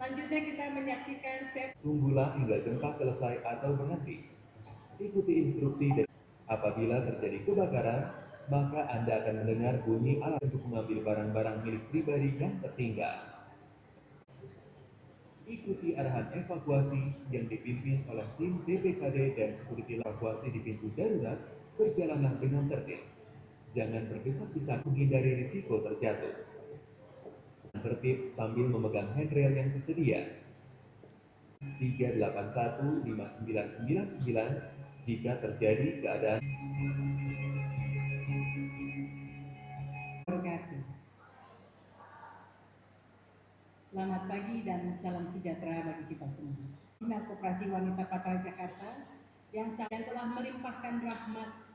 Selanjutnya kita menyaksikan Tunggulah hingga gempa selesai atau berhenti. Ikuti instruksi dan apabila terjadi kebakaran, maka Anda akan mendengar bunyi alarm untuk mengambil barang-barang milik pribadi yang tertinggal. Ikuti arahan evakuasi yang dipimpin oleh tim DPKD dan sekuriti evakuasi di pintu darurat. Berjalanlah dengan tertib. Jangan berdesak-desak menghindari risiko terjatuh. Tertib sambil memegang handrail yang tersedia. 3815999 jika terjadi keadaan. Selamat pagi dan salam sejahtera bagi kita semua. Bina Koperasi Wanita Patra Jakarta yang telah melimpahkan rahmat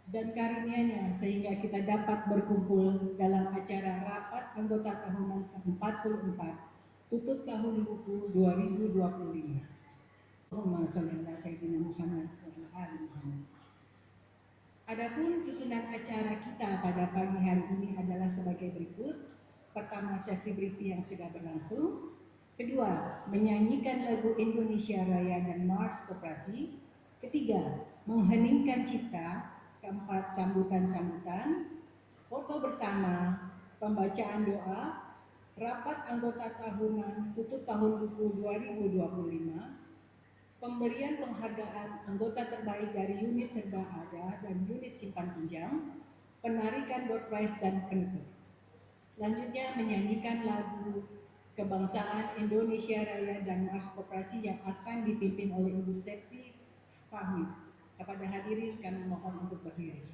dan karunia-Nya sehingga kita dapat berkumpul dalam acara rapat anggota tahunan ke-44 tutup tahun buku 2025. Allahumma sholli ala sayyidina Muhammad wa ala ali Muhammad. Adapun susunan acara kita pada pagi hari ini adalah sebagai berikut. Pertama, safety briefing yang sudah berlangsung. Kedua, menyanyikan lagu Indonesia Raya dan Mars Koperasi. Ketiga, mengheningkan cipta. Keempat, sambutan-sambutan. Foto bersama, pembacaan doa, rapat anggota tahunan tutup tahun buku 2025, pemberian penghargaan anggota terbaik dari unit serba ada dan unit simpan pinjam, penarikan door prize dan penutup. Selanjutnya menyanyikan lagu kebangsaan Indonesia Raya dan Mars Koperasi yang akan dipimpin oleh Ibu Septi Fahmi. Kepada hadirin kami mohon untuk berdiri.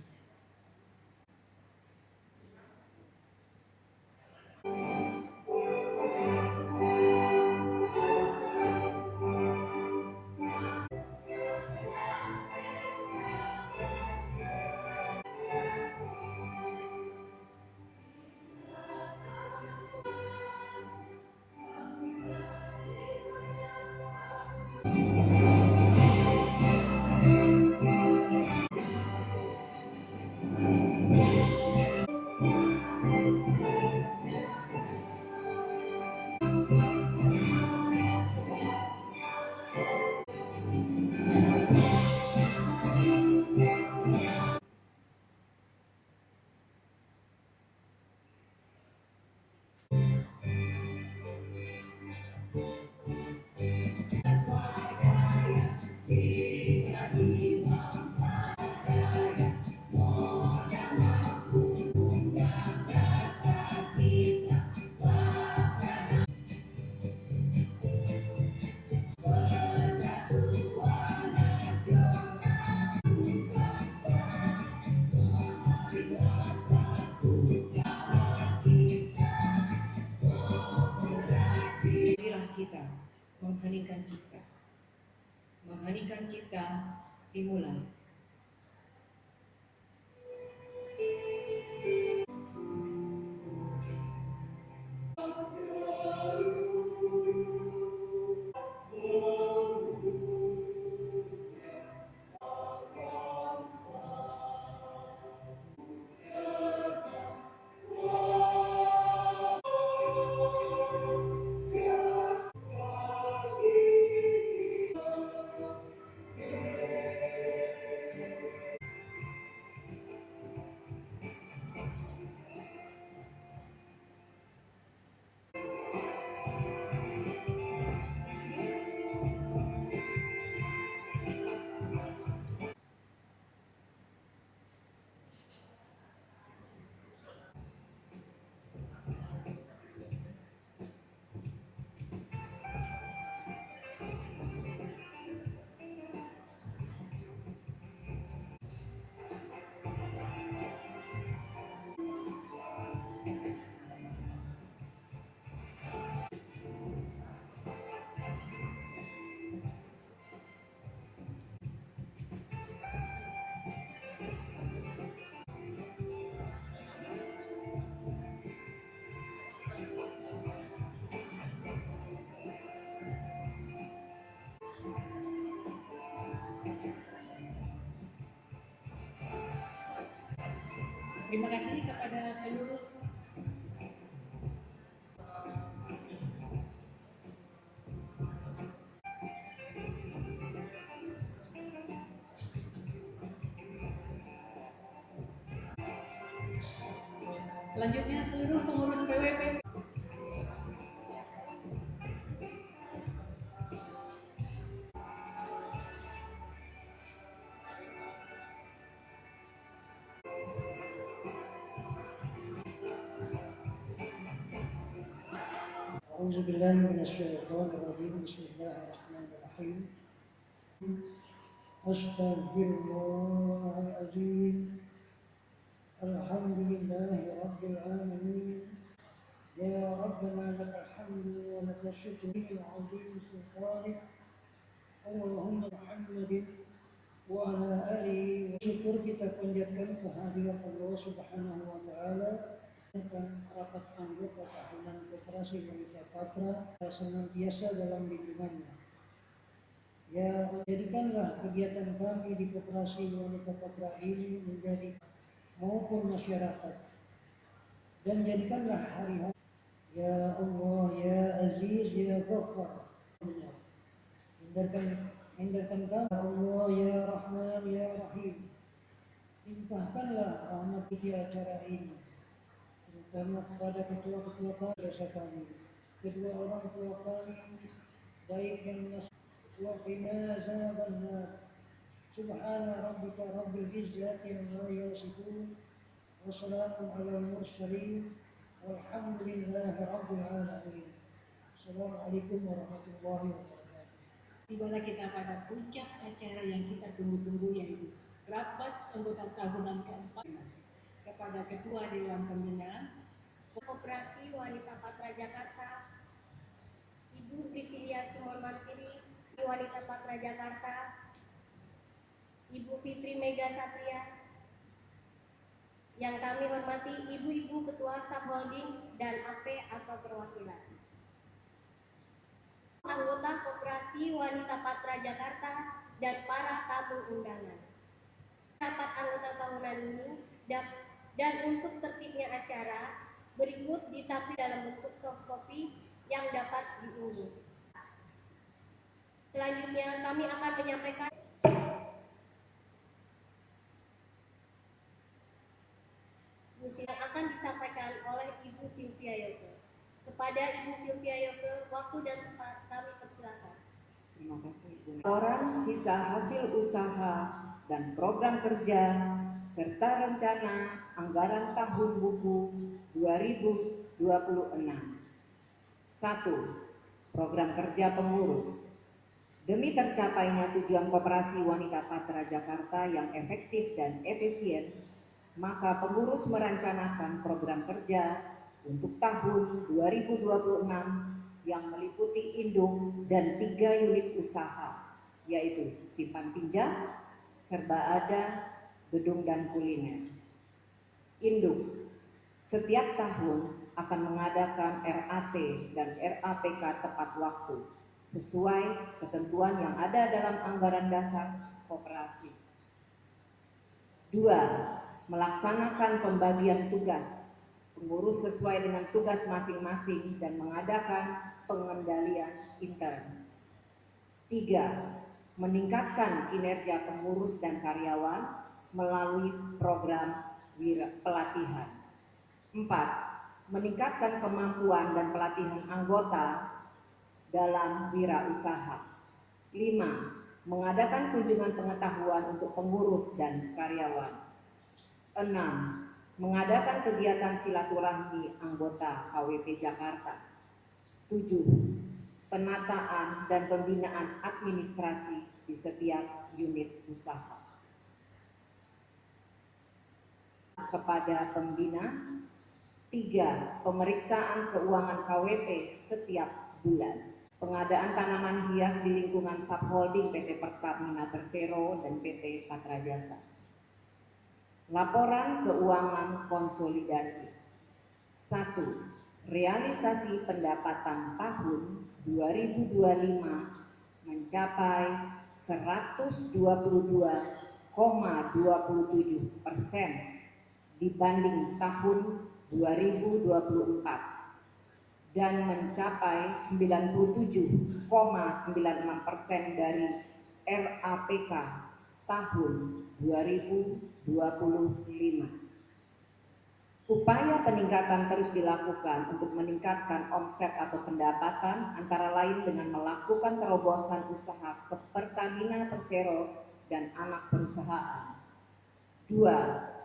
Kita mengheningkan cipta. Mengheningkan cipta dimulai. Terima kasih kepada seluruh Selanjutnya seluruh pengurus PWP. أعوذ بالله من الشيطان الرجيم. بسم الله الرحمن الرحيم. أستغفر الله العظيم. الحمد لله رب العالمين. يا ربنا لك الحمد ولك الشكر العظيم سبحانك. اللهم محمد وعلى آله. Syukur kita panjatkan kehadiran Allah Subhanahu wa taala. Rapat anggota tahunan Koperasi Wanita Patra senantiasa dalam lindungannya. Ya, jadikanlah kegiatan kami di Koperasi Wanita Patra ini menjadi maupun masyarakat, dan jadikanlah hari-hari ya Allah ya Aziz ya Ghaffar. Hindarkan kami ya Allah ya Rahman ya Rahim. Limpahkanlah rahmat di acara ini, terutama kepada ketua-ketua kami, desa kami, kedua orang tua kami, baik yang wa qina azabannar. Subhana rabbika rabbil izzati amma yasifun wa salamun alal mursalin walhamdulillahi rabbil alamin. Assalamualaikum warahmatullahi wabarakatuh. Tibalah kita pada puncak acara yang kita tunggu-tunggu, yaitu rapat anggota tahunan keempat. Kepada Ketua Dewan Pembina Koperasi Wanita Patra Jakarta, Ibu Pritilia Sumarmantiri, Wanita Patra Jakarta, Ibu Fitri Mega Satria, yang kami hormati Ibu-Ibu Ketua Subholding dan AP atau perwakilan, anggota Koperasi Wanita Patra Jakarta, dan para tamu undangan. Rapat anggota tahunan ini dan untuk tertibnya acara berikut ditampilkan dalam bentuk soft copy yang dapat diunduh. Selanjutnya kami akan menyampaikan yang akan disampaikan oleh Ibu Sylvia Yoke. Kepada Ibu Sylvia Yoke, waktu dan tempat kami persilakan. Terima kasih, Ibu. Laporan sisa hasil usaha dan program kerja serta rencana anggaran tahun buku 2026. 1. Program kerja pengurus. Demi tercapainya tujuan Koperasi Wanita Patra Jakarta yang efektif dan efisien, maka pengurus merencanakan program kerja untuk tahun 2026 yang meliputi induk dan 3 unit usaha, yaitu simpan pinjam, serba ada, gedung dan kuliner. Induk setiap tahun akan mengadakan RAT dan RAPK tepat waktu sesuai ketentuan yang ada dalam anggaran dasar koperasi. 2. Melaksanakan pembagian tugas pengurus sesuai dengan tugas masing-masing dan mengadakan pengendalian intern. 3. Meningkatkan kinerja pengurus dan karyawan melalui program pelatihan. 4. Meningkatkan kemampuan dan pelatihan anggota dalam wirausaha. 5. Mengadakan kunjungan pengetahuan untuk pengurus dan karyawan. 6. Mengadakan kegiatan silaturahmi anggota KWP Jakarta. 7. Penataan dan pembinaan administrasi di setiap unit usaha. Kepada pembina. 3. Pemeriksaan keuangan KWP setiap bulan. Pengadaan tanaman hias di lingkungan subholding PT Pertamina Persero dan PT Patra Jasa. Laporan keuangan konsolidasi. 1. Realisasi pendapatan tahun 2025 mencapai 122,27% dibanding tahun 2024 dan mencapai 97,96% dari RAPK tahun 2025. Upaya peningkatan terus dilakukan untuk meningkatkan omset atau pendapatan antara lain dengan melakukan terobosan usaha ke Pertamina Persero dan anak perusahaan. 2.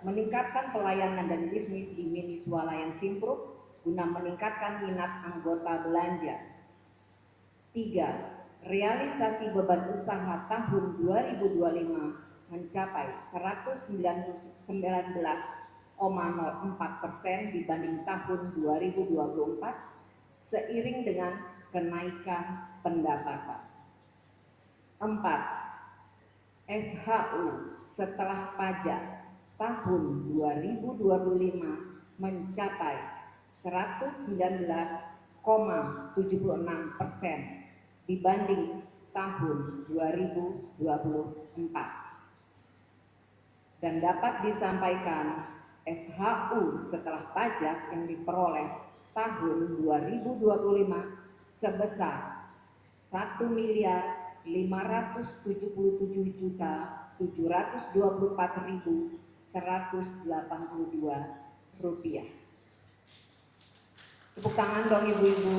Meningkatkan pelayanan dan bisnis di mini swalayan Simpruk guna meningkatkan minat anggota belanja. 3. Realisasi beban usaha tahun 2025 mencapai 119,04% dibanding tahun 2024 seiring dengan kenaikan pendapatan. 4. SHU setelah pajak tahun 2025 mencapai 119,76% dibanding tahun 2024. Dan dapat disampaikan SHU setelah pajak yang diperoleh tahun 2025 sebesar 1.577.724.182 rupiah. Tepuk tangan dong ibu-ibu.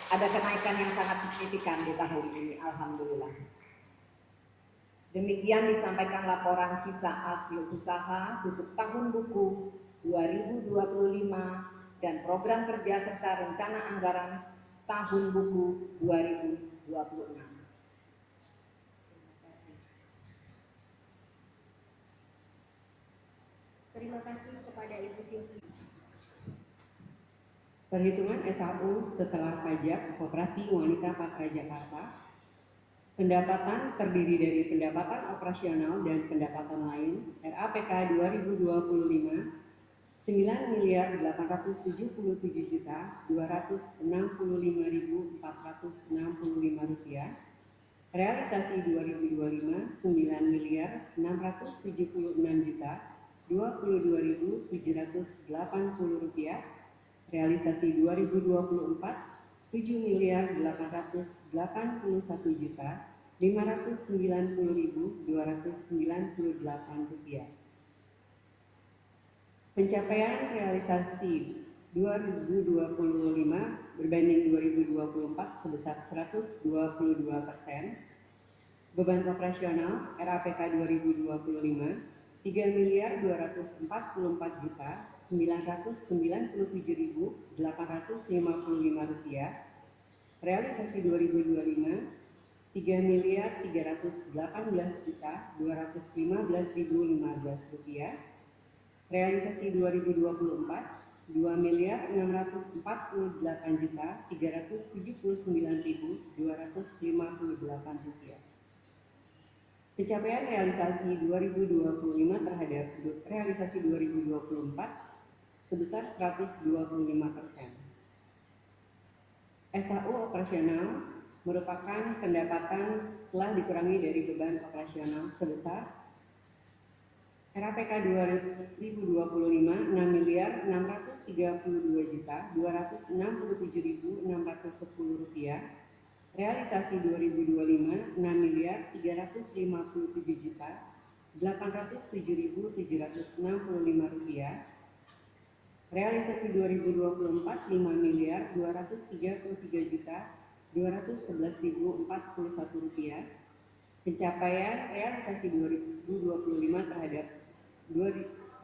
Ada kenaikan yang sangat signifikan di tahun ini, alhamdulillah. Demikian disampaikan laporan sisa hasil usaha tutup tahun buku 2025 dan program kerja serta rencana anggaran tahun buku 2026. Terima kasih kepada Ibu Silvi. Perhitungan SHU setelah pajak Koperasi Wanita Patra Jakarta. Pendapatan terdiri dari pendapatan operasional dan pendapatan lain RAPK 2025 9.877.265.465 rupiah. Realisasi 2025 9.876.022.780 rupiah. Realisasi 2024 7.881.590.298 rupiah. Pencapaian realisasi 2025 berbanding 2024 sebesar 122%. Beban operasional RAPK 2025 3.247.997.855 rupiah. Realisasi 2025 3.318.215.015 rupiah. Rupiah. Realisasi 2024 2.604.379.258 rupiah. Pencapaian realisasi 2025 terhadap realisasi 2024 sebesar 125%. SHU operasional merupakan pendapatan setelah dikurangi dari beban operasional sebesar RAPK 2025 6.632.267.610 rupiah. Realisasi 2025 6.357.807.765 rupiah. Realisasi 2024 5.233.211.041 rupiah. Pencapaian realisasi 2025 terhadap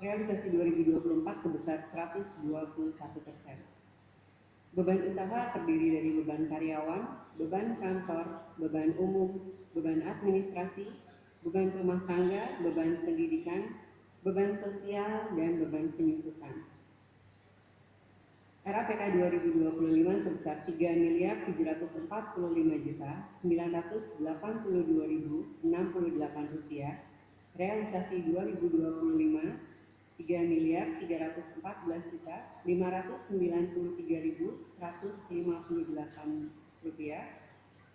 realisasi 2024 sebesar 121%. Beban usaha terdiri dari beban karyawan, beban kantor, beban umum, beban administrasi, beban rumah tangga, beban pendidikan, beban sosial, dan beban penyusutan. RAPK 2025 sebesar 3.345.982.068 rupiah. Realisasi 2025 3.414.593.158 rupiah.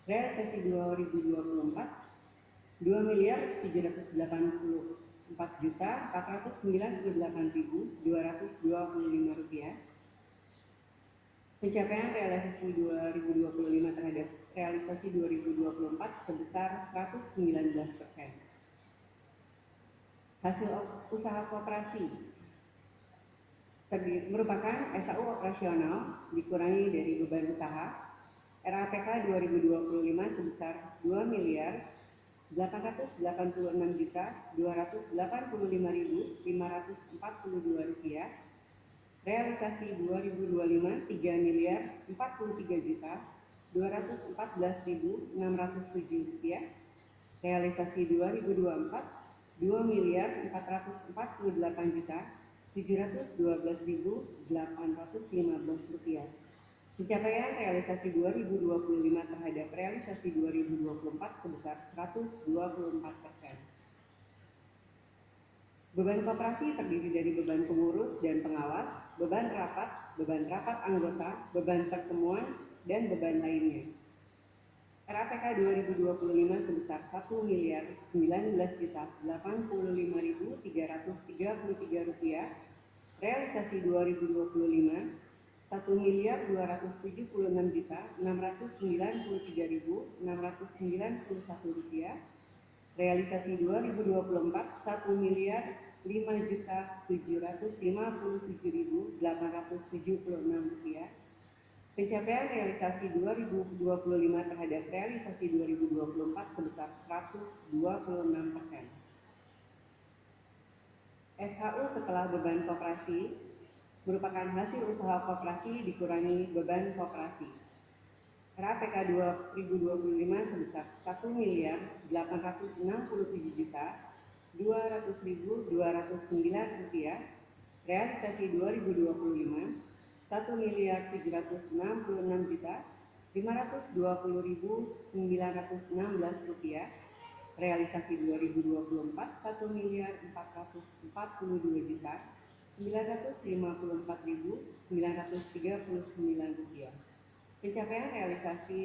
Realisasi 2024 2.784.498.225 rupiah. Pencapaian realisasi 2025 terhadap realisasi 2024 sebesar 119%. Hasil usaha koperasi merupakan SAU operasional dikurangi dari beban usaha RAPK 2025 sebesar 2.886.285.542 rupiah. Realisasi 2025 3.043.214.607 rupiah. Realisasi 2024 2.448.712.815 rupiah. Pencapaian realisasi 2025 terhadap realisasi 2024 sebesar 124%. Beban koperasi terdiri dari beban pengurus dan pengawas, beban rapat anggota, beban pertemuan, dan beban lainnya. RAPK 2025 sebesar 1.019.085.333 rupiah. Realisasi 2025 1.276.693.691 rupiah. Realisasi 2024 1.5.757.876 rupiah. Pencapaian realisasi 2025 terhadap realisasi 2024 sebesar 126%. SHU setelah beban koperasi merupakan hasil usaha koperasi dikurangi beban koperasi. RAPK 2025 sebesar 1.867.200.209 rupiah. Realisasi 2025 1.366.520.916 rupiah. Realisasi 2024 1.442.954.939 rupiah. Pencapaian realisasi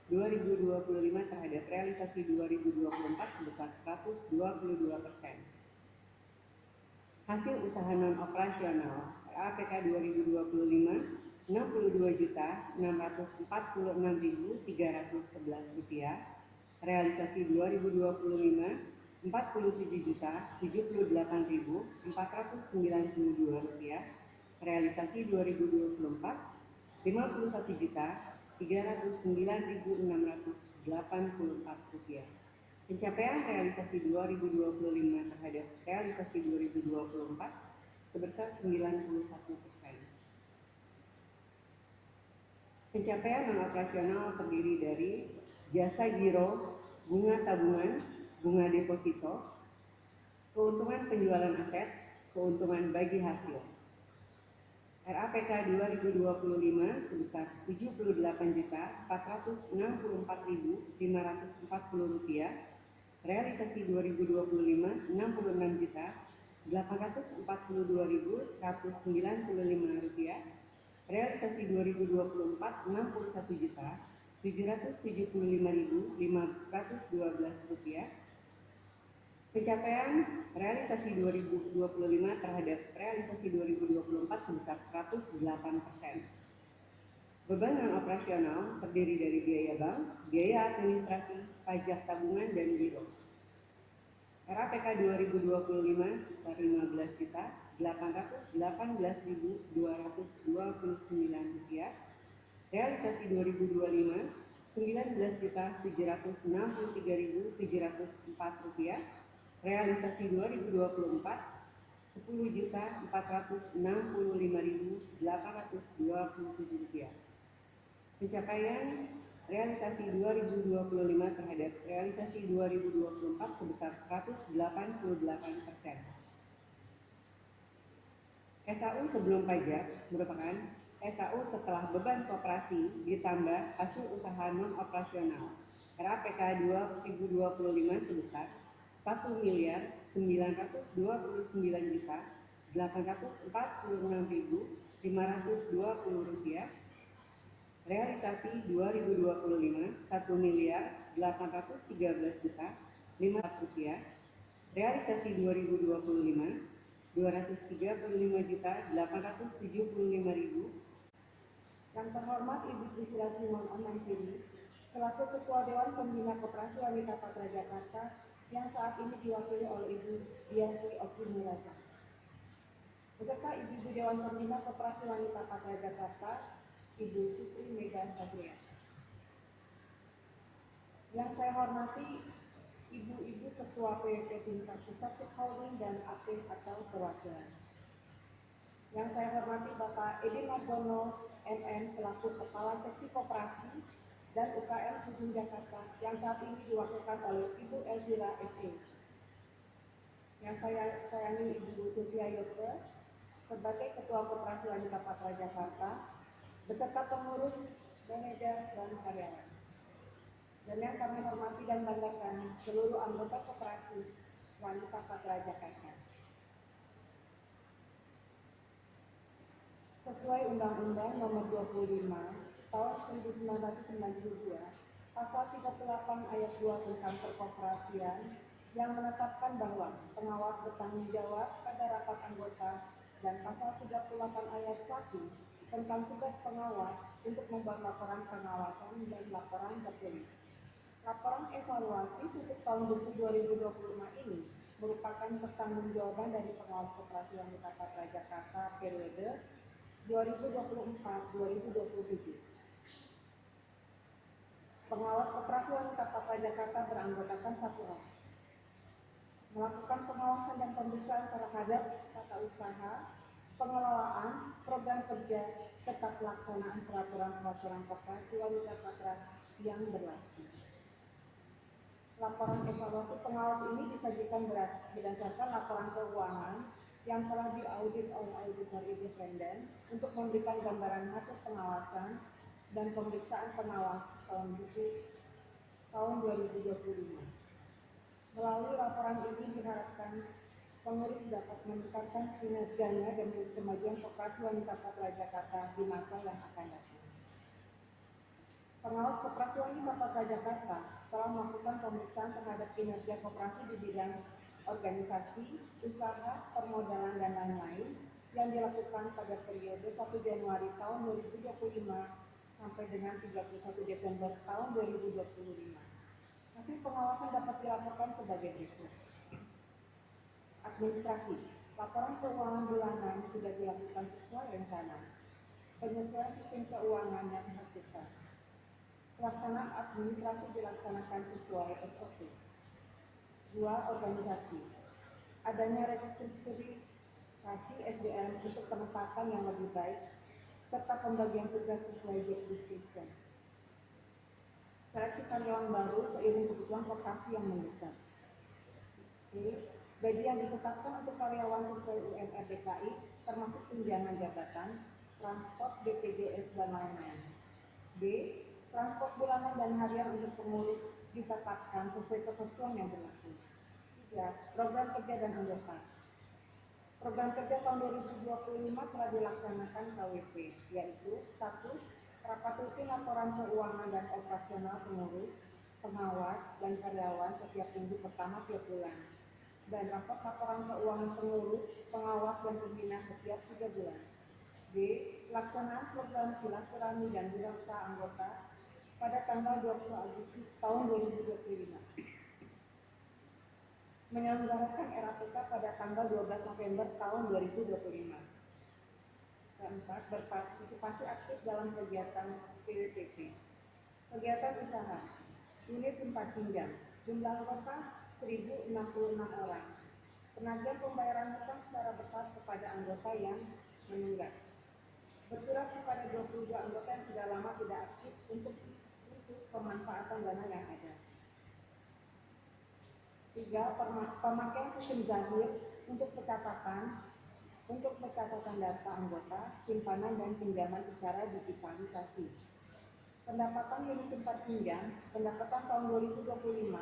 2025 terhadap realisasi 2024 sebesar 122%. Hasil usaha non operasional RAPK 2025 62.646.311 rupiah. Realisasi 2025 47.078.492 rupiah. Realisasi 2024 51.309.684 rupiah. Pencapaian realisasi 2025 terhadap realisasi 2024 sebesar 91%. Pencapaian non operasional terdiri dari jasa giro, bunga tabungan, bunga deposito, keuntungan penjualan aset, keuntungan bagi hasil. RAPK 2025 sebesar 78.464.540 rupiah. Realisasi 2025 66.842.195 rupiah. Realisasi 2024 61.775.512 rupiah. Pencapaian realisasi 2025 terhadap realisasi 2024 sebesar 108%. Beban non operasional terdiri dari biaya bank, biaya administrasi, pajak tabungan, dan giro. RAPK 2025 sebesar 15.818.229 rupiah. Realisasi 2025 19.763.704 rupiah. Realisasi 2024 10.465.827 rupiah. Pencapaian realisasi 2025 terhadap realisasi 2024 sebesar 188%. SAU sebelum pajak merupakan SAU setelah beban koperasi ditambah hasil usaha non operasional. RAPK 2025 sebesar 1.929.846.520 rupiah. Realisasi 2025 1.813.500 rupiah. Realisasi 2025 235.875.000. Yang terhormat Ibu Priscilla Simon Amantini, selaku Ketua Dewan Pembina Koperasi Wanita Patra Jakarta yang saat ini diwakili oleh Ibu Diani Okinuraja. beserta Ibu Dewan Pembina Koperasi Wanita Patra Jakarta, Ibu Putri Mega Satria. Yang saya hormati Ibu-Ibu Ketua PWP tingkat pusat subholding dan AP atau perwakilan. Yang saya hormati Bapak Edi Margono MM selaku Kepala Seksi Koperasi dan UKM Sudin Jakarta yang saat ini diwakilkan oleh Ibu Elvira SE. Yang saya sayangi Ibu Sylvia Yoke sebagai Ketua Koperasi Wanita Patra Jakarta beserta pengurus, manajer, dan karyawan. Dan yang kami hormati dan banggakan seluruh anggota Koperasi Wanita Patra Jakarta. Sesuai Undang-Undang Nomor 25 Tahun 1992, Pasal 38 Ayat 2 tentang Perkoperasian yang menetapkan bahwa pengawas bertanggung jawab pada rapat anggota dan Pasal 38 Ayat 1 tentang tugas pengawas untuk membuat laporan pengawasan dan laporan tertulis. Laporan evaluasi tutup tahun buku 2025 ini merupakan pertanggungjawaban dari pengawas Koperasi Wanita Patra Jakarta periode 2024-2027. Pengawas Koperasi Wanita Patra Jakarta beranggotakan 1 orang. Melakukan pengawasan dan pemeriksaan terhadap tata usaha, pengelolaan, program kerja, serta pelaksanaan peraturan-peraturan koperasi wanita patra yang berlaku. Laporan evaluasi pengawas ini disajikan berdasarkan laporan keuangan yang telah diaudit oleh auditor independen untuk memberikan gambaran hasil pengawasan dan pemeriksaan pengawas tahun 2025. Melalui laporan ini diharapkan pengurus dapat meningkatkan kinerjanya demi kemajuan Koperasi Wanita Patra Jakarta di masa yang akan datang. Pengawas Koperasi Wanita Patra Jakarta telah melakukan pemeriksaan terhadap kinerja koperasi di bidang organisasi, usaha, permodalan, dan lain-lain yang dilakukan pada periode 1 Januari tahun 2025 sampai dengan 31 Desember tahun 2025. Hasil pengawasan dapat dilaporkan sebagai berikut. Administrasi, laporan keuangan bulanan sudah dilakukan sesuai rencana. Penyesuaian sistem keuangan yang besar. Pelaksanaan administrasi dilaksanakan sesuai SOP. 2. Organisasi. Adanya restrukturisasi SDM untuk penempatan yang lebih baik serta pembagian tugas sesuai job description. Seleksi karyawan baru seiring kebutuhan koperasi yang mendesak. Gaji yang ditetapkan untuk karyawan sesuai UMR DKI termasuk tunjangan jabatan, transport, BPJS, dan lain-lain. B. Transport bulanan dan harian untuk pengurus ditetapkan sesuai ketentuan yang berlaku. 3. Program kerja dan anggota. Program kerja tahun 2025 telah dilaksanakan KWP, yaitu 1. Rapat rutin laporan keuangan dan operasional pengurus, pengawas, dan karyawan setiap minggu pertama tiap bulan. Dan rapat laporan keuangan pengurus, pengawas, dan pembina setiap 3 bulan. B. Pelaksanaan program silaturahmi dan wirausaha anggota pada tanggal 20 Agustus tahun 2025. Menyelenggarakan RAPK pada tanggal 12 November tahun 2025. Keempat, berpartisipasi aktif dalam kegiatan PWPP. Kegiatan usaha, unit simpan pinjam, jumlah anggota 1.066 orang. Penagihan pembayaran hutang secara bertahap kepada anggota yang menunggak. Bersurat kepada 22 anggota yang sudah lama tidak aktif untuk pemanfaatan dana yang ada. 3. Pemakaian sistem zahir untuk pencatatan data anggota, simpanan, dan pinjaman secara digitalisasi. Pendapatan unit simpan pinjam, pendapatan tahun 2025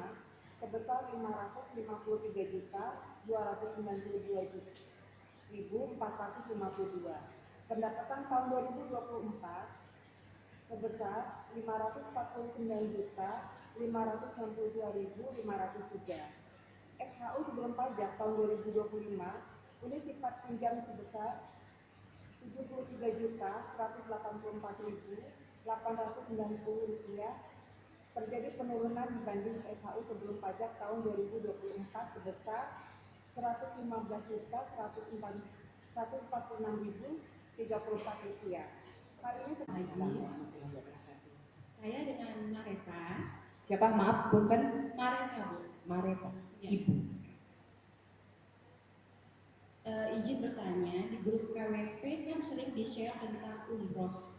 sebesar 552.292.452. Pendapatan tahun 2024 sebesar 549.562.503. SHU sebelum pajak tahun 2025 unit sifat pinjam sebesar 73.184.890 rupiah, terjadi penurunan dibanding SHU sebelum pajak tahun 2024 sebesar 115.104.890 Rp146.034. Hari ini Saya dengan Mareta. Siapa? Maaf, punten. Mareta, Bu. Mareta, Ya. Ibu. Izin bertanya, di grup KWP kan sering di-share tentang umroh.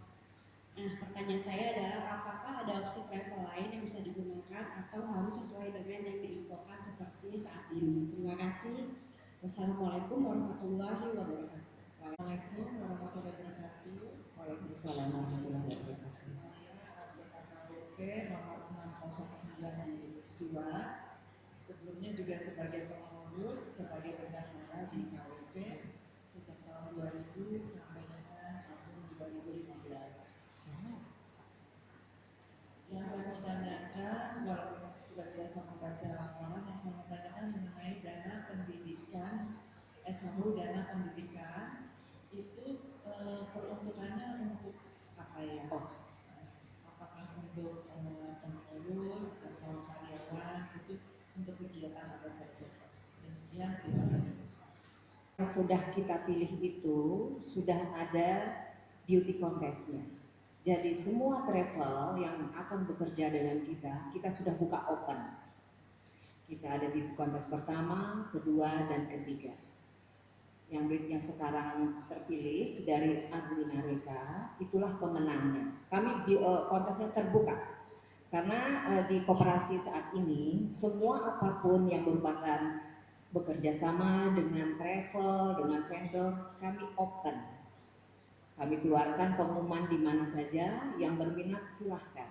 Nah, pertanyaan saya adalah apakah ada opsi travel lain yang bisa digunakan atau harus sesuai dengan yang diinfokan seperti saat ini? Terima kasih. Wassalamualaikum warahmatullahi wabarakatuh. Assalamualaikum warahmatullahi wabarakatuh. Waalaikumsalam warahmatullahi wabarakatuh. Saya anggota KWP nomor 6092. Sebelumnya juga sebagai pengurus, sebagai bendahara di KWP sejak tahun 2000 sampai dengan tahun 2015. Yang saya mau tanyakan, walaupun sudah biasa membaca laporan, yang saya mau tanyakan mengenai dana pendidikan, SHU dana pendidikan itu peruntukannya untuk apa ya? Apakah untuk pengurus atau karyawan itu untuk kegiatan apa saja? Demikian, terima kasih. Sudah kita pilih itu sudah ada beauty contestnya. Jadi semua travel yang akan bekerja dengan kita sudah buka open. Kita ada beauty contest pertama, kedua, dan ketiga. Yang sekarang terpilih dari Adwina Reka, itulah pemenangnya. Kami kontesnya terbuka karena di koperasi saat ini semua apapun yang merupakan bekerja sama dengan travel, dengan vendor, kami open. Kami keluarkan pengumuman di mana saja, yang berminat silahkan.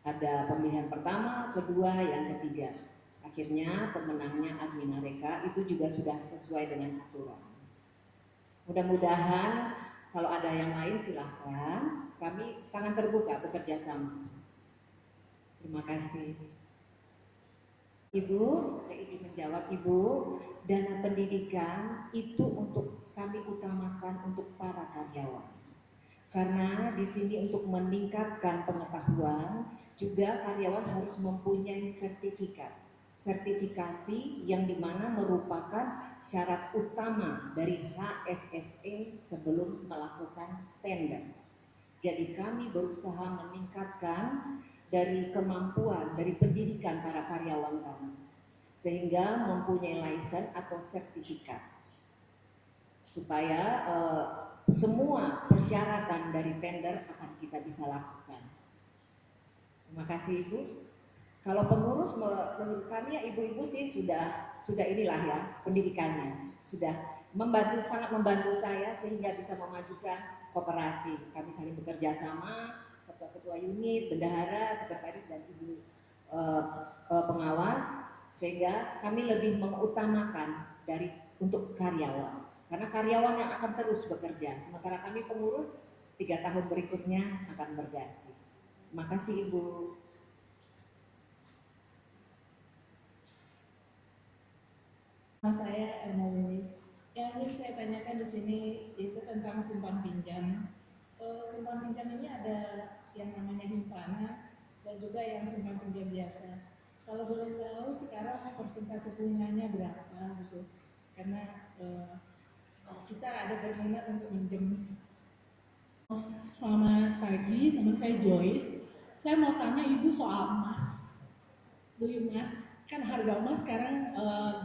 Ada pemilihan pertama, kedua, yang ketiga. Akhirnya pemenangnya Adwina Reka itu juga sudah sesuai dengan aturan. Mudah-mudahan kalau ada yang lain silahkan, kami tangan terbuka bekerja sama. Terima kasih. Ibu, saya izin menjawab Ibu, dana pendidikan itu untuk kami utamakan untuk para karyawan. Karena di sini untuk meningkatkan pengetahuan, juga karyawan harus mempunyai sertifikasi yang dimana merupakan syarat utama dari HSSE sebelum melakukan tender. Jadi kami berusaha meningkatkan dari kemampuan, dari pendidikan para karyawan kami, sehingga mempunyai license atau sertifikat, supaya semua persyaratan dari tender akan kita bisa lakukan. Terima kasih Ibu. Kalau pengurus menurut kami ya ibu-ibu sih sudah inilah ya pendidikannya, sudah sangat membantu saya sehingga bisa memajukan koperasi. Kami saling bekerja sama, ketua-ketua unit, bendahara, sekretaris dan ibu pengawas, sehingga kami lebih mengutamakan untuk karyawan. Karena karyawan yang akan terus bekerja, sementara kami pengurus 3 tahun berikutnya akan berganti. Terima kasih Ibu. Nama saya Erma Winis. Yang ingin saya tanyakan di sini itu tentang simpan pinjam. Simpan pinjam ini ada yang namanya himpana dan juga yang simpan pinjam biasa. Kalau boleh tahu sekarang persentase bunganya berapa gitu? Karena kita ada berminat untuk minjem. Selamat pagi, teman saya Joyce. Saya mau tanya Ibu soal emas. Beli emas, kan harga emas sekarang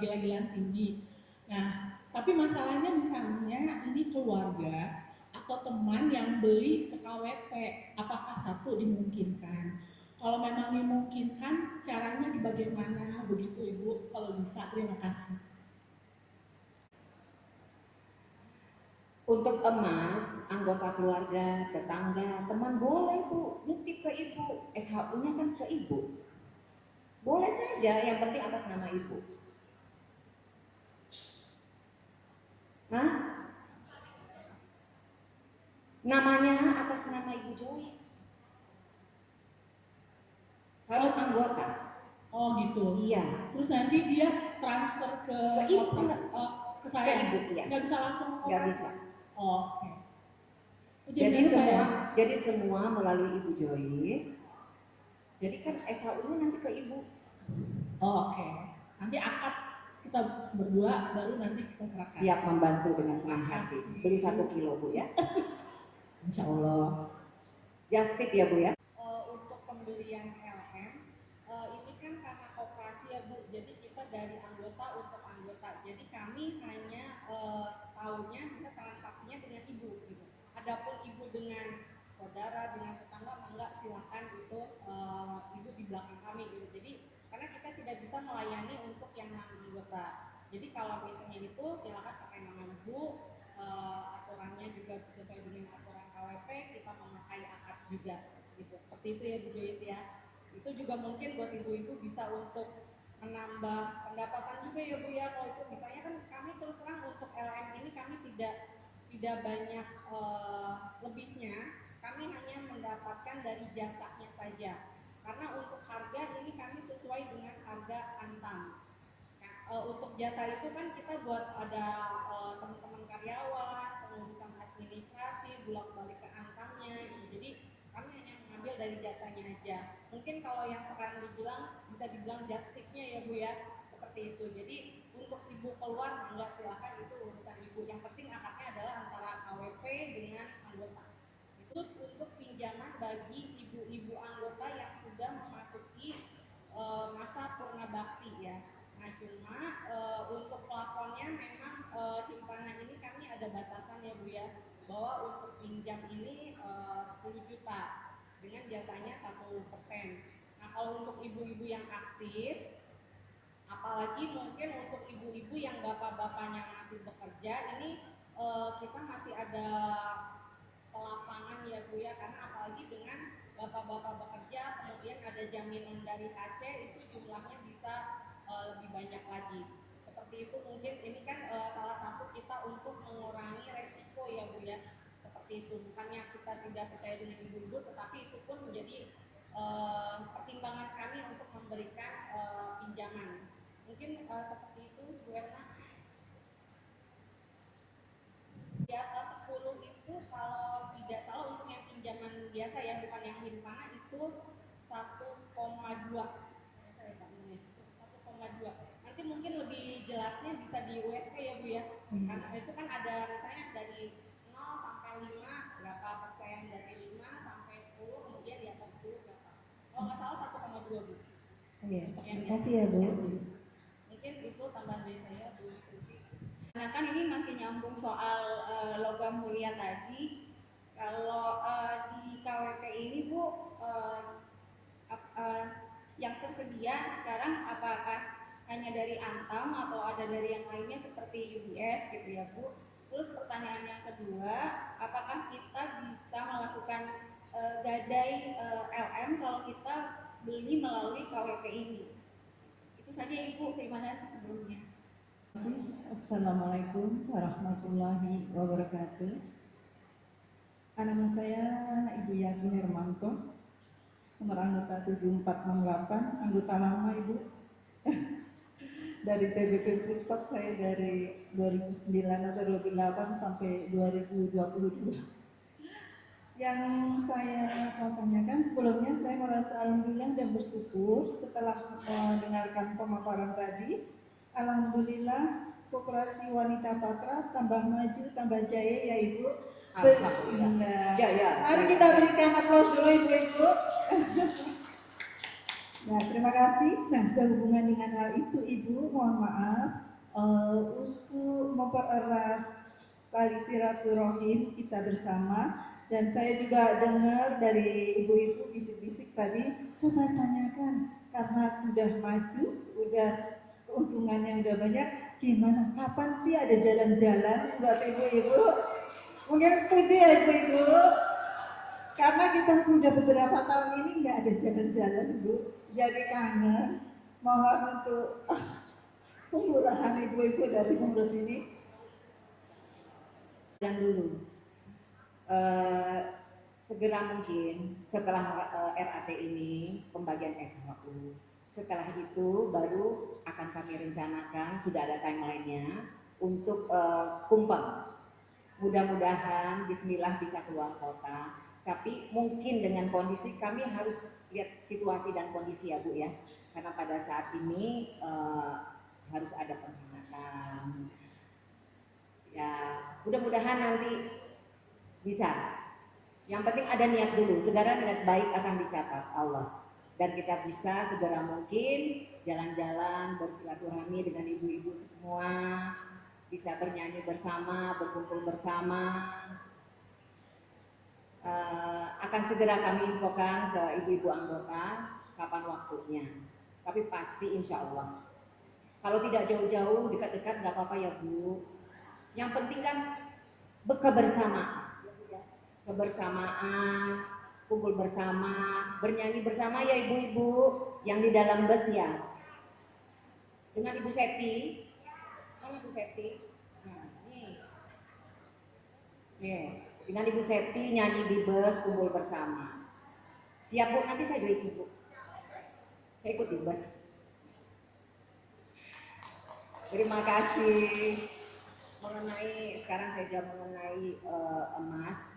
gila-gilaan tinggi. Nah, tapi masalahnya misalnya ini keluarga atau teman yang beli ke KWP, apakah satu dimungkinkan? Kalau memang dimungkinkan, caranya di bagaimana? Begitu Ibu, kalau bisa, terima kasih. Untuk emas, anggota keluarga, tetangga, teman boleh Bu, nitip ke Ibu, SHU-nya kan ke Ibu. Boleh saja, yang penting atas nama Ibu. Hah? Namanya atas nama Ibu Joyce. Harus anggota. Oh gitu. Iya. Terus nanti dia transfer ke Ibu, ke saya. Ke Ibu, ya. Nggak bisa langsung. Nggak bisa. Oh, oke. Jadi semua melalui Ibu Joyce. Jadi kan SHU-nya nanti ke Ibu. Oh, oke. Nanti akad kita kita berdua baru nanti kita serahkan. Siap membantu dengan senang hati. Beli 1 kilo Bu ya. Insya Allah. Just tip ya Bu ya. Untuk pembelian LM ini kan karena koperasi ya Bu, jadi kita dari anggota untuk anggota. Jadi kami hanya tahunya kita transaksinya dengan ibu gitu. Adapun ibu dengan saudara, dengan tetangga, enggak, silakan itu ibu di belakang kami gitu. Jadi karena kita tidak bisa melayani untuk yang non-anggota. Jadi kalau misalnya itu silakan pakai nama ibu, aturannya juga sesuai dengan aturan KWP, kita memakai akad juga gitu. Seperti itu ya Bu Joyce ya. Itu juga mungkin buat ibu-ibu bisa untuk menambah pendapatan juga ya Bu ya. Kalau itu misalnya kan kami terus terang untuk LM ini kami tidak banyak lebihnya, kami hanya mendapatkan dari jasanya saja. Karena untuk harga ini kami sesuai dengan harga antam. Untuk jasa itu kan kita buat ada teman-teman karyawan, pengurusan administrasi, bolak-balik ke antamnya gitu. Jadi kami hanya mengambil dari jasanya aja. Mungkin kalau yang sekarang bisa dibilang just tip-nya ya Bu ya, seperti itu. Jadi untuk ibu keluar enggak, silakan, itu urusan ibu. Yang penting akadnya adalah antara KWP dengan anggota. Terus untuk pinjaman bagi ibu-ibu anggota yang sudah memasuki masa purna bakti ya. Nah cuma untuk plafonnya memang simpanan ini kami ada batasan ya Bu ya, bahwa untuk pinjam ini 10 juta dengan jasanya 1%. Nah kalau untuk ibu-ibu yang aktif, apalagi mungkin untuk ibu-ibu yang bapak-bapaknya masih bekerja, ini kita masih ada lapangan ya Bu ya, karena apalagi dengan bapak-bapak bekerja kemudian ada jaminan dari HC, itu jumlahnya bisa lebih banyak lagi. Seperti itu mungkin ini kan salah satu kita untuk mengurangi resiko ya Bu ya. Seperti itu, bukannya kita tidak percaya dengan ibu-ibu, tetapi itu pun menjadi pertimbangan kami untuk memberikan pinjaman. Mungkin seperti itu Bu Erna. Di atas 10 itu kalau tidak salah untuk yang pinjaman biasa ya, bukan yang himpana, itu 1,2. 1,2. Nanti mungkin lebih jelasnya bisa di USP ya Bu ya. Karena itu kan ada misalnya dari 0 sampai 5 berapa persen, dari 5 sampai 10, kemudian di atas 10 berapa. Kalau nggak salah 1,2 Bu. Iya, terima kasih ya Bu. Mungkin itu tambahan dari saya Bu Suci. Nah kan ini masih nyambung soal logam mulia tadi. Kalau di KWP ini Bu, yang tersedia sekarang apakah hanya dari Antam atau ada dari yang lainnya seperti UBS gitu ya Bu? Terus pertanyaan yang kedua, apakah kita bisa melakukan gadai LM kalau kita beli melalui KWP ini? Itu saja Ibu, terima kasih sebelumnya. Assalamualaikum warahmatullahi wabarakatuh. Nama saya Ibu Yati Hermanto, nomor anggota 7468, anggota lama Ibu. Dari PBP Pusat saya dari 2009 atau 2008 sampai 2022. Yang saya mau tanyakan sebelumnya, saya merasa alhamdulillah dan bersyukur setelah mendengarkan pemaparan tadi. Alhamdulillah Koperasi Wanita Patra tambah maju, tambah jaya ya Ibu. Alhamdulillah. Jaya. Mari kita berikan aplaus dulu Ibu-Ibu. Nah, terima kasih. Nah, sehubungan dengan hal itu Ibu, mohon maaf untuk mempererat tali silaturahim kita bersama. Dan saya juga dengar dari ibu-ibu bisik-bisik tadi, coba tanyakan karena sudah maju, udah keuntungannya udah banyak, gimana? Kapan sih ada jalan-jalan buat ibu-ibu? Mungkin setuju ya ibu-ibu? Karena kita sudah beberapa tahun ini nggak ada jalan-jalan Bu, jadi kangen. Mohon untuk kemurahan ibu-ibu dari pengurus ini. Dan dulu segera mungkin setelah RAT ini pembagian SHU. Setelah itu baru akan kami rencanakan, sudah ada timelinenya untuk kumpeng. Mudah-mudahan Bismillah bisa keluar kota. Tapi mungkin dengan kondisi kami harus lihat situasi dan kondisi ya Bu ya. Karena pada saat ini harus ada penghematan. Ya, mudah-mudahan nanti bisa. Yang penting ada niat dulu, segera niat baik akan dicatat Allah. Dan kita bisa segera mungkin jalan-jalan bersilaturahmi dengan ibu-ibu semua, bisa bernyanyi bersama, berkumpul bersama. Akan segera kami infokan ke ibu-ibu anggota kapan waktunya. Tapi pasti insya Allah. Kalau tidak jauh-jauh, dekat-dekat nggak apa-apa ya Bu. Yang penting kan kebersamaan, kumpul bersama, bernyanyi bersama ya ibu-ibu yang di dalam bus ya. Dengan Ibu Septi, mana Ibu Septi? Nah, nih. Yeah. Dengan Ibu Septi nyanyi di bus, kumpul bersama. Siap Bu, nanti saya juga ikut Bu. Saya ikut di bus. Terima kasih. Mengenai sekarang saya jawab mengenai emas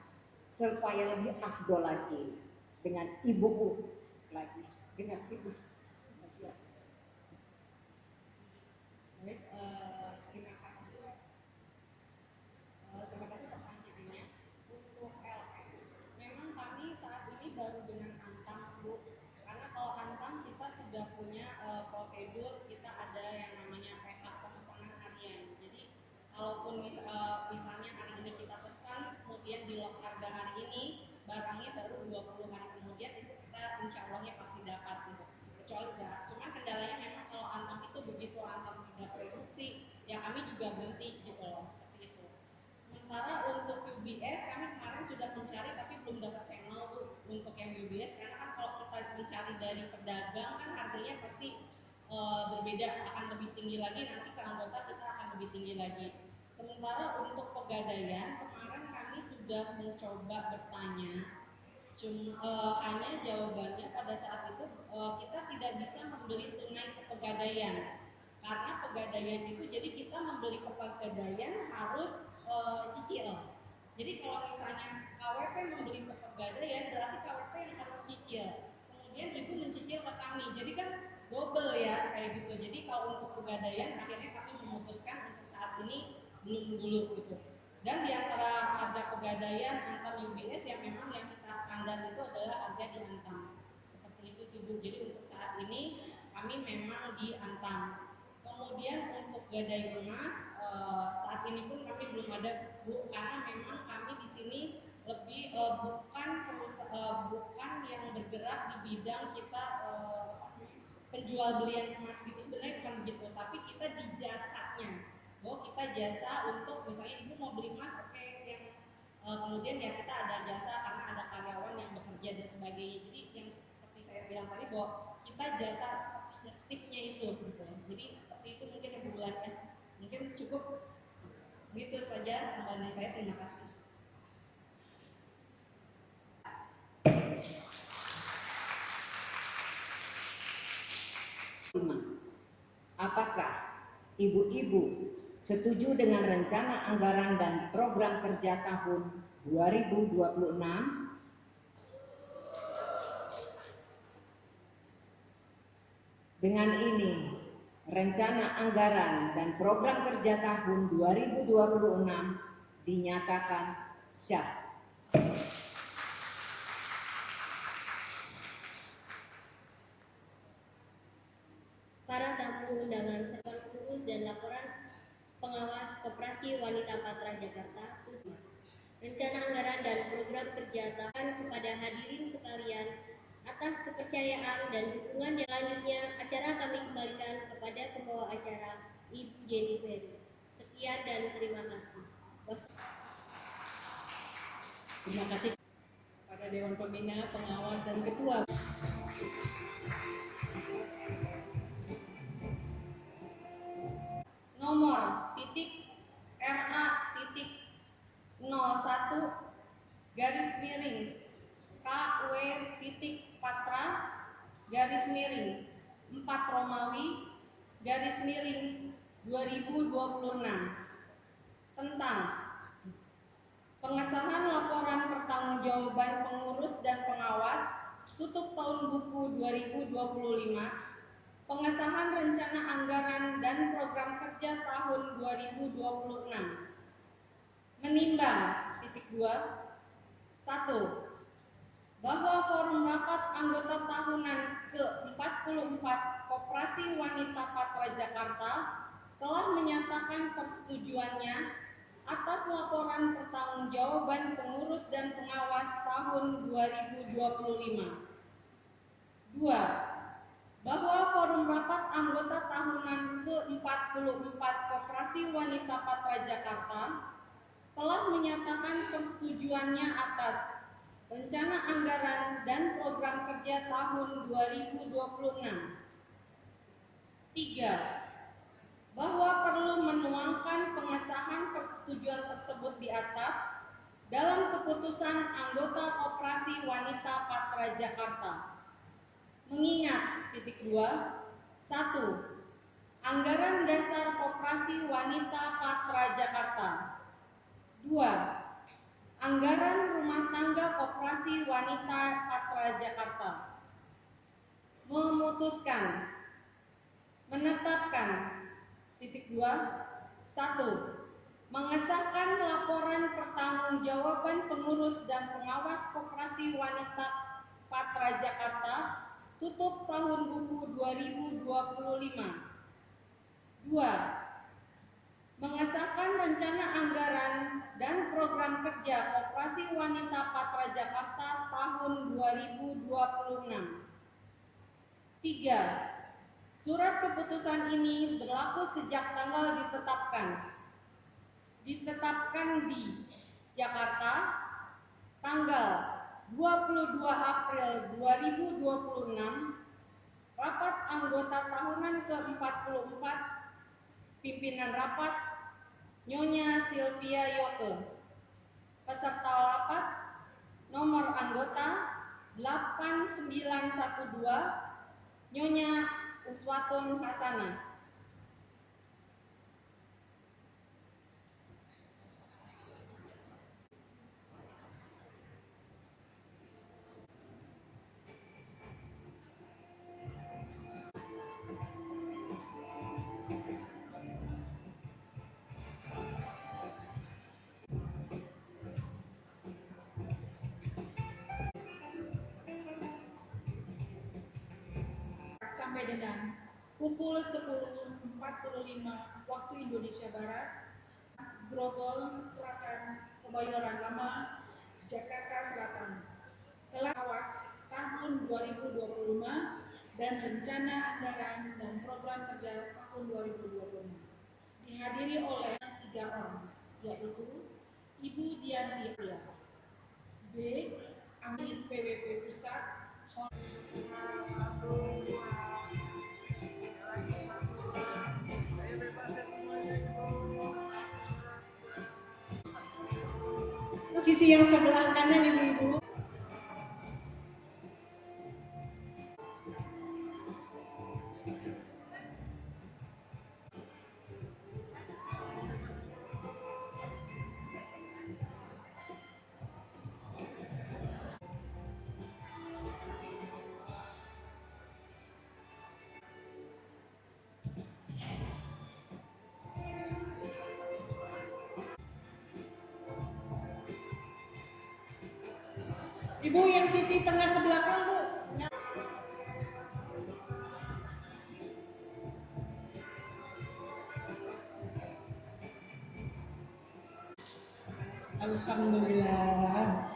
supaya lebih afdol lagi dengan ibuku lagi dengan ibu. Baik, terima kasih. Terima kasih Pak Sanjitinya. Untuk LM, memang kami saat ini baru dengan Antam Bu, karena kalau Antam kita sudah punya prosedur, kita ada yang namanya PH pemesanan harian. Jadi kalaupun misalnya hari ini kita pesan, kemudian di lock harga hari ini, barangnya baru 20 hari kemudian itu kita insya Allahnya pasti dapat gitu. Kecuali enggak, cuma kendalanya memang kalau Antam itu begitu Antam tidak produksi, ya kami juga berhenti gitu loh, seperti itu. Sementara untuk UBS kami kemarin sudah mencari tapi belum dapat channel Bu untuk yang UBS, karena kan kalau kita mencari dari pedagang kan harganya pasti berbeda, akan lebih tinggi lagi, nanti ke anggota kita akan lebih tinggi lagi. Sementara untuk pegadaian kemarin kami sudah mencoba bertanya, hanya jawabannya pada saat itu kita tidak bisa membeli tunai ke pegadaian, karena pegadaian itu jadi kita membeli ke pegadaian harus cicil. Jadi kalau misalnya KWP membeli ke pegadaian berarti KWP yang harus cicil, kemudian ibu mencicil ke kami, jadi kan double ya kayak gitu. Jadi kalau untuk pegadaian akhirnya kami memutuskan untuk saat ini belum dulu gitu. Dan di antara harga pegadaian Antam UBS yang memang yang kita standar itu adalah harga di Antam. Seperti itu sih Bu. Jadi untuk saat ini kami memang di Antam. Kemudian untuk gadai emas saat ini pun kami belum ada Bu, karena memang kami di sini lebih bukan yang bergerak di bidang kita penjual belian emas gitu, sebenarnya bukan begitu, tapi kita di jasanya, bahwa kita jasa untuk misalnya ibu mau beli emas, oke, yang kemudian ya kita ada jasa karena ada karyawan yang bekerja dan sebagainya. Jadi yang seperti saya bilang tadi bahwa kita jasa seperti stepnya itu gitu. Jadi seperti itu mungkin ya Bu Bulan ya. Mungkin cukup gitu saja tambahan saya. Terima kasih. Apakah ibu-ibu setuju dengan rencana anggaran dan program kerja tahun 2026? Dengan ini, rencana anggaran dan program kerja tahun 2026 dinyatakan syah. Para tamu undangan serta urus dan laporan pengawas Koperasi Wanita Patra Jakarta. Rencana anggaran dan program kerja tahun kepada hadirin sekalian atas kepercayaan dan dukungan yang selanjutnya acara kami kembalikan kepada pembawa acara Ibu Jenny Ferry. Sekian dan terima kasih. Terima kasih kepada Dewan Pembina, Pengawas, dan Ketua. Nomor titik RA titik 01 garis miring KW titik Patra garis miring 4 Romawi garis miring 2026 tentang pengesahan laporan pertanggungjawaban pengurus dan pengawas tutup tahun buku 2025 pengesahan rencana anggaran dan program kerja tahun 2026. Menimbang, titik 2, 1. Bahwa forum rapat anggota tahunan ke-44 Koperasi Wanita Patra Jakarta telah menyatakan persetujuannya atas laporan pertanggungjawaban pengurus dan pengawas tahun 2025. 2. Bahwa forum rapat anggota tahunan ke-44 Koperasi Wanita Patra Jakarta telah menyatakan persetujuannya atas rencana anggaran dan program kerja tahun 2026. 3. Bahwa perlu menuangkan pengesahan persetujuan tersebut di atas dalam keputusan anggota Koperasi Wanita Patra Jakarta. Mengingat, titik 2, 1. Anggaran dasar Koperasi Wanita Patra Jakarta. 2. Anggaran rumah tangga Koperasi Wanita Patra Jakarta. Memutuskan, menetapkan, titik 2, 1. Mengesahkan laporan pertanggungjawaban pengurus dan pengawas Koperasi Wanita Patra Jakarta tutup tahun buku 2025. 2. Mengesahkan rencana anggaran dan program kerja Koperasi Wanita Patra Jakarta tahun 2026. 3. Surat keputusan ini berlaku sejak tanggal ditetapkan di Jakarta tanggal 22 April 2026, rapat anggota tahunan ke-44, pimpinan rapat Nyonya Sylvia Yoke, peserta rapat nomor anggota 8912 Nyonya Uswatun Hasanah. Sampai dengan pukul 10.45 waktu Indonesia Barat, Grogol Selatan, Kebayoran Lama, Jakarta Selatan, telah awas tahun 2025 dan rencana anggaran dan program kerja tahun 2025. Dihadiri oleh 3 orang, yaitu Ibu Dian Tia, B. Anggit PWP Pusat, Sisi yang sebelah kanan ibu-ibu. Ibu yang sisi tengah ke belakang, Bu. Alhamdulillah.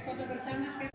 foto bersama sekali.